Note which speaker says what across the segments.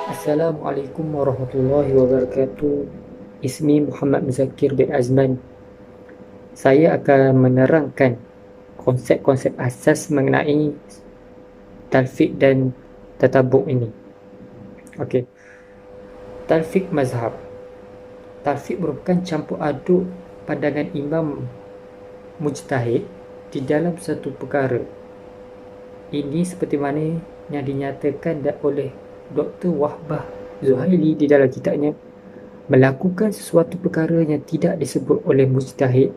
Speaker 1: Assalamualaikum warahmatullahi wabarakatuh. Ismi Muhammad Muzakir bin Azman. Saya akan menerangkan konsep-konsep asas mengenai talfiq dan tatabuk ini. Okey. Talfiq mazhab. Talfiq merupakan campur aduk pandangan imam mujtahid di dalam satu perkara. Ini seperti mana yang dinyatakan oleh Dr. Wahbah Zuhaili di dalam kitabnya, melakukan sesuatu perkara yang tidak disebut oleh mujtahid,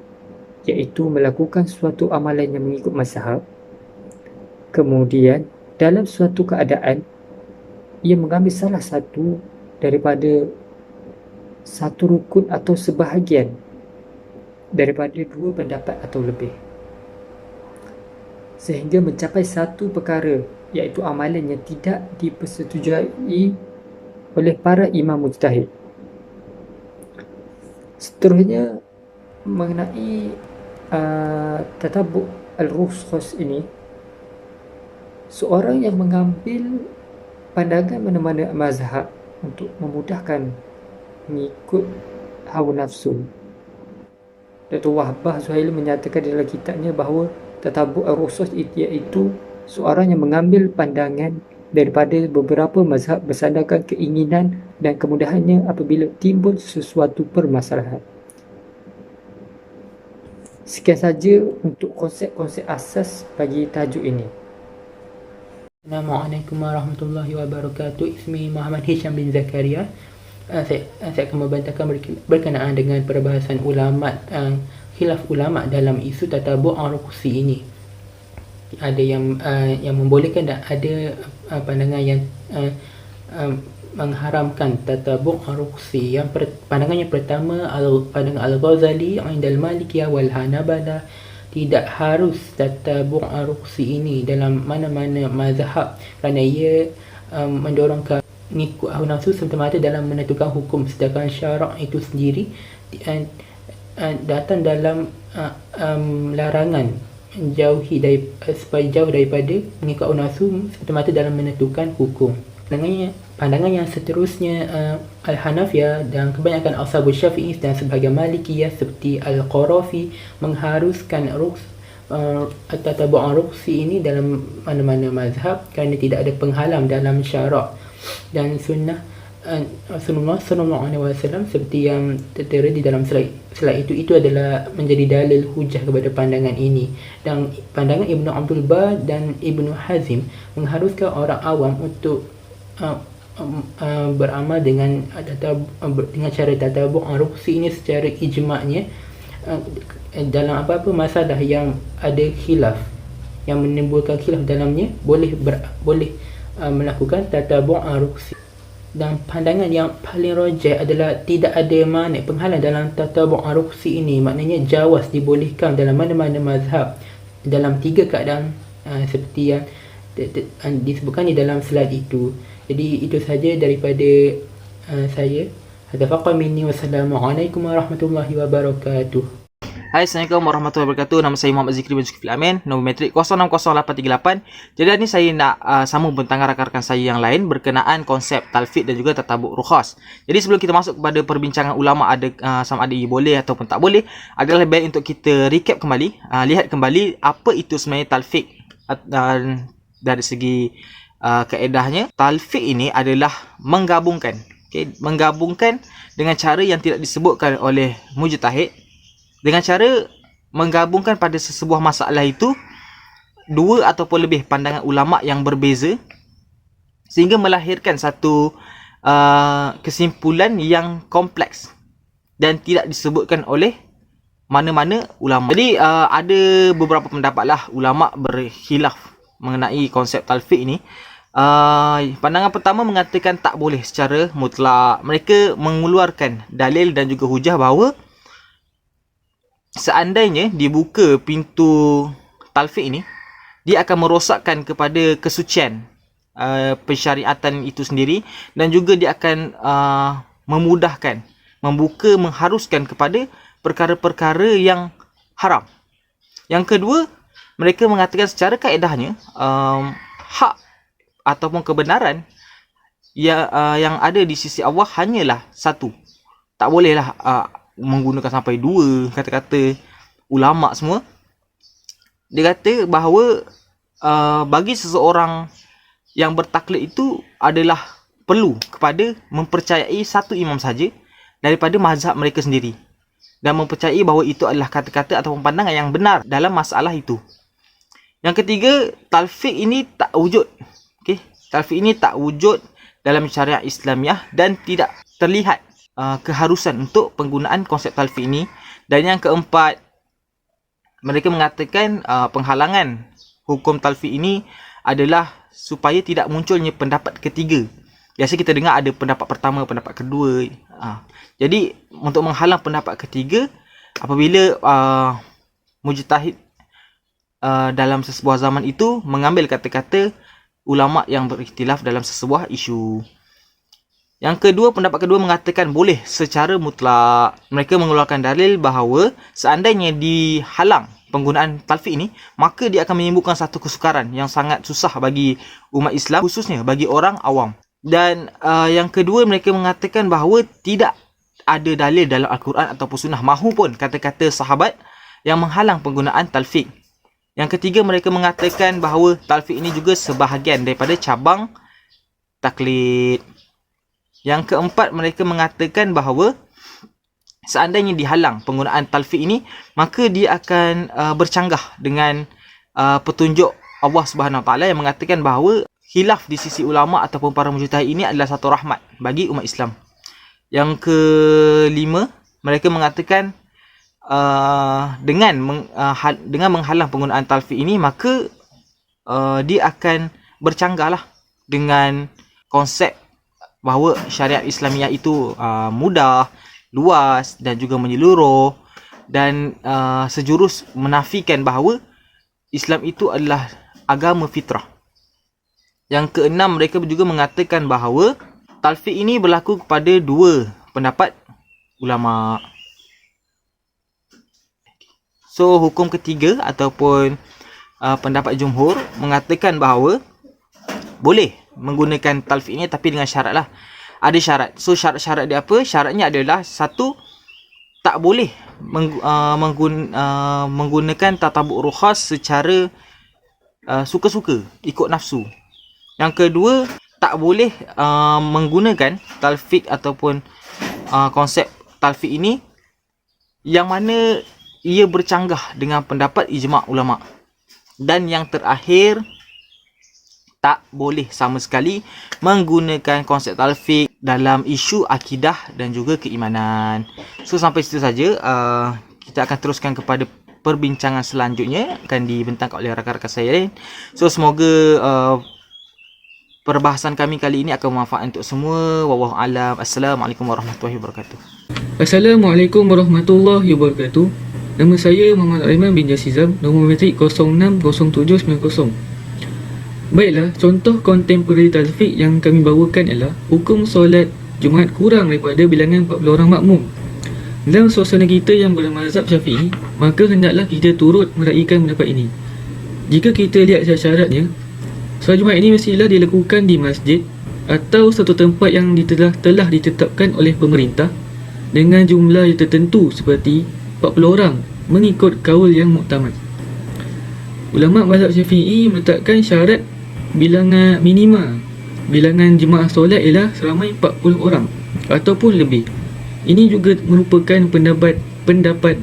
Speaker 1: iaitu melakukan suatu amalan yang mengikut mazhab. Kemudian dalam suatu keadaan ia mengambil salah satu daripada satu rukun atau sebahagian daripada dua pendapat atau lebih, sehingga mencapai satu perkara, iaitu amalan yang tidak dipersetujui oleh para imam mujtahid. Seterusnya mengenai tatabuk al-rukhsah ini, seorang yang mengambil pandangan mana-mana mazhab untuk memudahkan mengikut hawa nafsu. Dr. Wahbah Zuhaili menyatakan dalam kitabnya bahawa tatabuk al-rukhsah iaitu seorang yang mengambil pandangan daripada beberapa mazhab bersandarkan keinginan dan kemudahannya apabila timbul sesuatu permasalahan. Sekian saja untuk konsep-konsep asas bagi tajuk ini.
Speaker 2: Assalamualaikum warahmatullahi wabarakatuh. Ismi Muhammad Hisham bin Zakaria. Saya akan membantahkan berkenaan dengan perbahasan ulama, khilaf ulama dalam isu tatabuk ar-rukhsi ini. Ada yang membolehkan dan ada pandangan yang mengharamkan tatabuk ar-rukhsi. Pandangan yang pertama, pandangan Al-Ghazali indal Malikiyah wal Hanabalah, tidak harus tatabuk ar-rukhsi ini dalam mana-mana mazhab kerana ia mendorongkan mengikut hawa nafsu semata-mata dalam menentukan hukum, sedangkan syarak itu sendiri datang dalam larangan supaya jauh daripada mengikut hawa nafsu semata-mata dalam menentukan hukum. Pandangan yang seterusnya, Al-Hanafiyah dan kebanyakan Ashabul Syafi'i dan sebahagian Malikiyah seperti Al-Qarafi mengharuskan tatabuk ar-rukhsi ini dalam mana-mana mazhab kerana tidak ada penghalang dalam syarak dan sunnah Rasulullah SAW seperti yang tertera di dalam slide itu adalah menjadi dalil hujah kepada pandangan ini. Dan pandangan Ibnu Abdul Bar dan Ibnu Hazim mengharuskan orang awam untuk beramal dengan cara tatabuk ar-rukhsi ini secara ijma'nya dalam apa-apa masalah yang ada khilaf, yang menimbulkan khilaf dalamnya, boleh melakukan tatabuk ar-rukhsi. Dan pandangan yang paling rajih adalah tidak ada makna penghalang dalam tatabuk ar-rukhsi ini, maknanya jawaz, dibolehkan dalam mana-mana mazhab dalam tiga keadaan seperti yang disebutkan di dalam slide itu. Jadi itu saja daripada saya. Hadza minni, wassalamualaikum warahmatullahi wabarakatuh.
Speaker 3: Hai, Assalamualaikum warahmatullahi wabarakatuh. Nama saya Muhammad Zikri bin Zulkifli Amin, nombor matrik 060838. Jadi hari ini saya nak sambung bentang rakan-rakan saya yang lain berkenaan konsep talfiq dan juga tatabuk rukhas. Jadi sebelum kita masuk kepada perbincangan ulama sama ada boleh ataupun tak boleh, adalah lebih baik untuk kita recap kembali, lihat kembali apa itu sebenarnya talfiq dari segi kaedahnya. Talfiq ini adalah menggabungkan, menggabungkan dengan cara yang tidak disebutkan oleh mujtahid, dengan cara menggabungkan pada sebuah masalah itu dua ataupun lebih pandangan ulama yang berbeza sehingga melahirkan satu kesimpulan yang kompleks dan tidak disebutkan oleh mana-mana ulama. Jadi ada beberapa pendapat lah ulama berkhilaf mengenai konsep talfiq ini. Pandangan pertama mengatakan tak boleh secara mutlak. Mereka mengeluarkan dalil dan juga hujah bahawa seandainya dibuka pintu talfiq ini, dia akan merosakkan kepada kesucian pensyariatan itu sendiri, dan juga dia akan memudahkan, mengharuskan kepada perkara-perkara yang haram. Yang kedua, mereka mengatakan secara kaedahnya hak ataupun kebenaran yang ada di sisi Allah hanyalah satu. Tak bolehlah menggunakan sampai dua kata-kata ulama semua. Dia kata bahawa bagi seseorang yang bertaklid itu adalah perlu kepada mempercayai satu imam saja daripada mazhab mereka sendiri, dan mempercayai bahawa itu adalah kata-kata atau pandangan yang benar dalam masalah itu. Yang ketiga, talfiq ini tak wujud. Okey, talfiq ini tak wujud dalam syariat Islamiah dan tidak terlihat keharusan untuk penggunaan konsep talfiq ini. Dan yang keempat, mereka mengatakan penghalangan hukum talfiq ini adalah supaya tidak munculnya pendapat ketiga. Biasa kita dengar ada pendapat pertama, pendapat kedua. Jadi untuk menghalang pendapat ketiga, apabila mujtahid dalam sesebuah zaman itu mengambil kata-kata ulama yang berikhtilaf dalam sesebuah isu. Yang kedua, pendapat kedua mengatakan boleh secara mutlak. Mereka mengeluarkan dalil bahawa seandainya dihalang penggunaan talfiq ini, maka dia akan menimbulkan satu kesukaran yang sangat susah bagi umat Islam, khususnya bagi orang awam. Dan yang kedua, mereka mengatakan bahawa tidak ada dalil dalam Al-Quran ataupun sunnah mahupun kata-kata sahabat yang menghalang penggunaan talfiq. Yang ketiga, mereka mengatakan bahawa talfiq ini juga sebahagian daripada cabang taklid. Yang keempat, mereka mengatakan bahawa seandainya dihalang penggunaan talfiq ini, maka dia akan bercanggah dengan petunjuk Allah Subhanahu Wa Taala yang mengatakan bahawa khilaf di sisi ulama ataupun para mujtahid ini adalah satu rahmat bagi umat Islam. Yang kelima, mereka mengatakan dengan menghalang penggunaan talfiq ini, maka dia akan bercanggahlah dengan konsep bahawa syariat Islamiah itu mudah, luas dan juga menyeluruh, dan sejurus menafikan bahawa Islam itu adalah agama fitrah. Yang keenam, mereka juga mengatakan bahawa talfiq ini berlaku kepada dua pendapat ulama. So, hukum ketiga ataupun pendapat jumhur mengatakan bahawa boleh menggunakan talfiq ini, tapi dengan syarat lah. Ada syarat. So, syarat-syarat dia apa? Syaratnya adalah satu, tak boleh menggunakan tatabuk rukhas secara suka-suka, ikut nafsu. Yang kedua, tak boleh menggunakan talfiq ataupun konsep talfiq ini yang mana ia bercanggah dengan pendapat ijma' ulama'. Dan yang terakhir, tak boleh sama sekali menggunakan konsep talfiq dalam isu akidah dan juga keimanan. So, sampai situ saja. Kita akan teruskan kepada perbincangan selanjutnya, akan dibentangkan oleh rakan-rakan saya lain. So, semoga perbahasan kami kali ini akan bermanfaat untuk semua. Wallahu alam. Assalamualaikum warahmatullahi wabarakatuh.
Speaker 1: Assalamualaikum warahmatullahi wabarakatuh. Nama saya Muhammad Aiman bin Jasizam, nombor metrik 060790. Baiklah, contoh kontemporari talfiq yang kami bawakan ialah hukum solat Jumaat kurang daripada bilangan 40 orang makmum. Dalam suasana kita yang bermazhab Syafi'i, maka hendaklah kita turut meraihkan pendapat ini. Jika kita lihat syarat-syaratnya, solat Jumaat ini mestilah dilakukan di masjid atau satu tempat yang telah ditetapkan oleh pemerintah dengan jumlah yang tertentu seperti 40 orang mengikut kaul yang muktamad. Ulama mazhab Syafi'i meletakkan syarat bilangan bilangan jemaah solat ialah seramai 40 orang ataupun lebih. Ini juga merupakan pendapat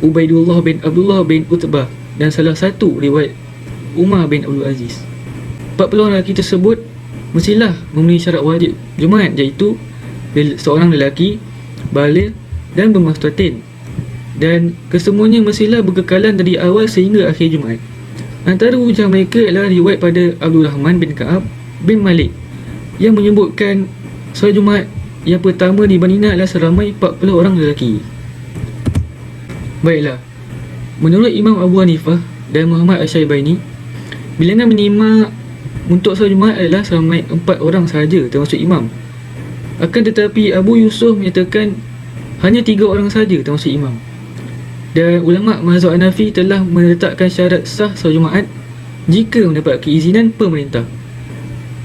Speaker 1: Ubaidullah bin Abdullah bin Utbah dan salah satu riwayat Umar bin Abdul Aziz. 40 orang lelaki tersebut mestilah memenuhi syarat wajib Jumaat, iaitu seorang lelaki baligh dan bermustatin, dan kesemuanya mestilah berkekalan dari awal sehingga akhir Jumaat. Antara hujah mereka adalah riwayat pada Abdul Rahman bin Ka'ab bin Malik yang menyebutkan solat Jumaat yang pertama di Madinah adalah seramai 40 orang lelaki. Baiklah, menurut Imam Abu Hanifah dan Muhammad Asy-Syaibani, bilangan minima untuk solat Jumaat adalah seramai 4 orang sahaja termasuk imam. Akan tetapi Abu Yusuf menyatakan hanya 3 orang sahaja termasuk imam.
Speaker 4: Dan ulama mazhab Hanafi telah meletakkan syarat sah solat Jumaat jika mendapat keizinan pemerintah,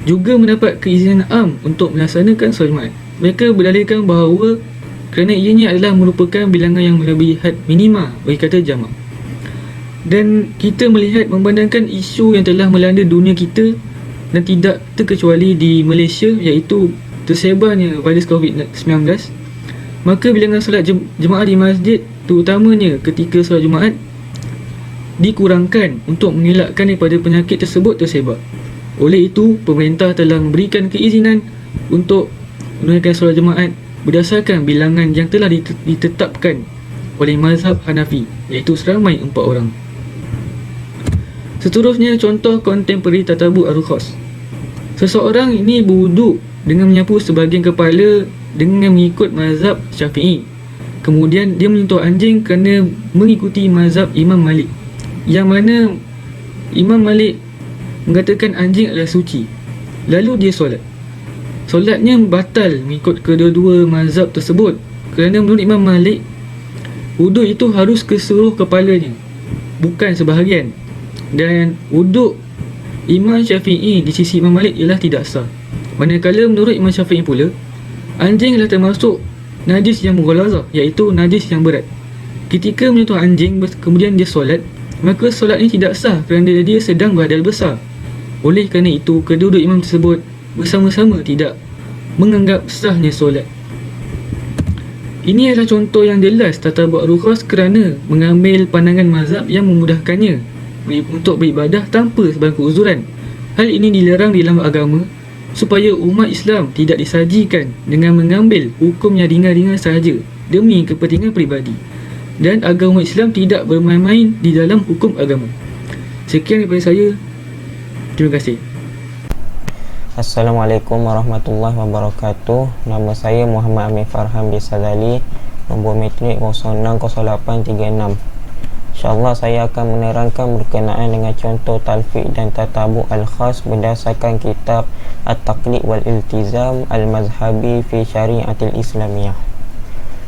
Speaker 4: juga mendapat keizinan am untuk melaksanakan solat Jumaat. Mereka berdalilkan bahawa kerana ianya adalah merupakan bilangan yang melebihi had minima bagi kata jamak. Dan kita melihat memandangkan isu yang telah melanda dunia kita dan tidak terkecuali di Malaysia, iaitu tersebarnya virus COVID-19, maka bilangan solat jemaah di masjid, terutamanya ketika solat Jumaat, dikurangkan untuk mengelakkan daripada penyakit tersebut tersebar. Oleh itu, pemerintah telah memberikan keizinan untuk menunaikan solat Jumaat berdasarkan bilangan yang telah ditetapkan oleh mazhab Hanafi, iaitu seramai 4 orang. Seterusnya, contoh kontemporari tatabuk ar-rukhas. Seseorang ini berwuduk dengan menyapu sebahagian kepala dengan mengikut mazhab Syafi'i. Kemudian dia menyentuh anjing kerana mengikuti mazhab Imam Malik, yang mana Imam Malik mengatakan anjing adalah suci. Lalu dia solat. Solatnya batal mengikut kedua-dua mazhab tersebut, kerana menurut Imam Malik, wuduk itu harus ke seluruh kepalanya, bukan sebahagian. Dan wuduk Imam Syafi'i di sisi Imam Malik ialah tidak sah. Manakala menurut Imam Syafi'i pula, anjing adalah termasuk najis yang mughalazah, iaitu najis yang berat. Ketika menyentuh anjing kemudian dia solat, maka solat ini tidak sah kerana dia sedang berhadal besar. Oleh kerana itu, kedua-dua imam tersebut bersama-sama tidak menganggap sahnya solat. Ini adalah contoh yang jelas tatabuk ar-rukhas kerana mengambil pandangan mazhab yang memudahkannya untuk beribadah tanpa sebarang keuzuran. Hal ini dilarang di dalam agama supaya umat Islam tidak disajikan dengan mengambil hukum yang ringan-ringan sahaja demi kepentingan peribadi, dan agama Islam tidak bermain-main di dalam hukum agama. Sekian daripada saya. Terima kasih.
Speaker 5: Assalamualaikum warahmatullahi wabarakatuh. Nama saya Muhammad Amir Farhan bin Sadali, nombor metrik 060836. InsyaAllah saya akan menerangkan berkenaan dengan contoh talfiq dan tatabuk al-khas berdasarkan kitab At-Taqlid wal Iltizam Al-Mazhabi fi Syari'atil Islamiyah.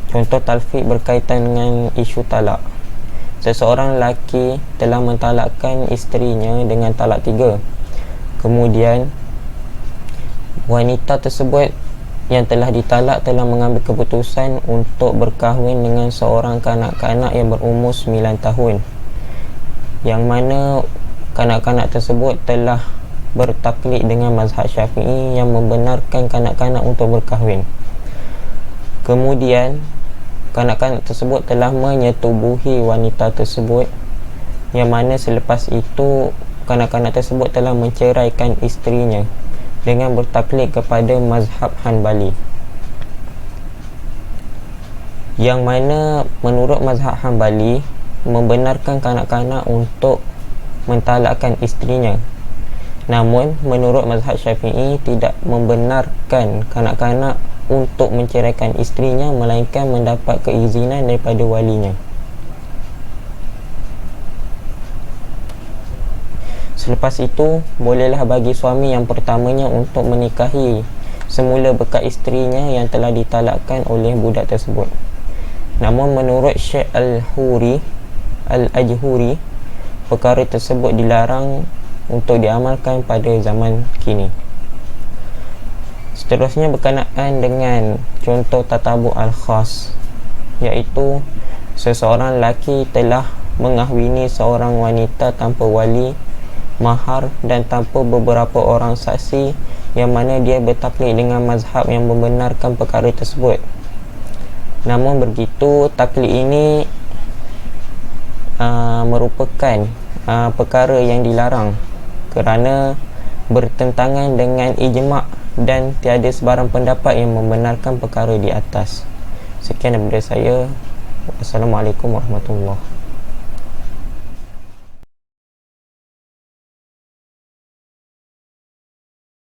Speaker 5: Contoh talfiq berkaitan dengan isu talak. Seseorang lelaki telah mentalakkan isterinya dengan talak 3. Kemudian wanita tersebut yang telah ditalak telah mengambil keputusan untuk berkahwin dengan seorang kanak-kanak yang berumur 9 tahun, yang mana kanak-kanak tersebut telah bertaklid dengan mazhab Syafi'i yang membenarkan kanak-kanak untuk berkahwin. Kemudian kanak-kanak tersebut telah menyetubuhi wanita tersebut, yang mana selepas itu kanak-kanak tersebut telah menceraikan isterinya dengan bertaklid kepada mazhab Hanbali, yang mana menurut mazhab Hanbali membenarkan kanak-kanak untuk mentalakkan isterinya. Namun menurut mazhab Syafi'i tidak membenarkan kanak-kanak untuk menceraikan isterinya, melainkan mendapat keizinan daripada walinya. Selepas itu, bolehlah bagi suami yang pertamanya untuk menikahi semula bekas isterinya yang telah ditalakkan oleh budak tersebut. Namun menurut Syekh Al-Ajhuri, perkara tersebut dilarang untuk diamalkan pada zaman kini. Seterusnya berkenaan dengan contoh tatabuk al-khas, iaitu seseorang lelaki telah mengahwini seorang wanita tanpa wali, mahar dan tanpa beberapa orang saksi, yang mana dia bertaklid dengan mazhab yang membenarkan perkara tersebut. Namun begitu, taklid ini merupakan perkara yang dilarang kerana bertentangan dengan ijma' dan tiada sebarang pendapat yang membenarkan perkara di atas. Sekian daripada saya. Wassalamualaikum warahmatullahi wabarakatuh.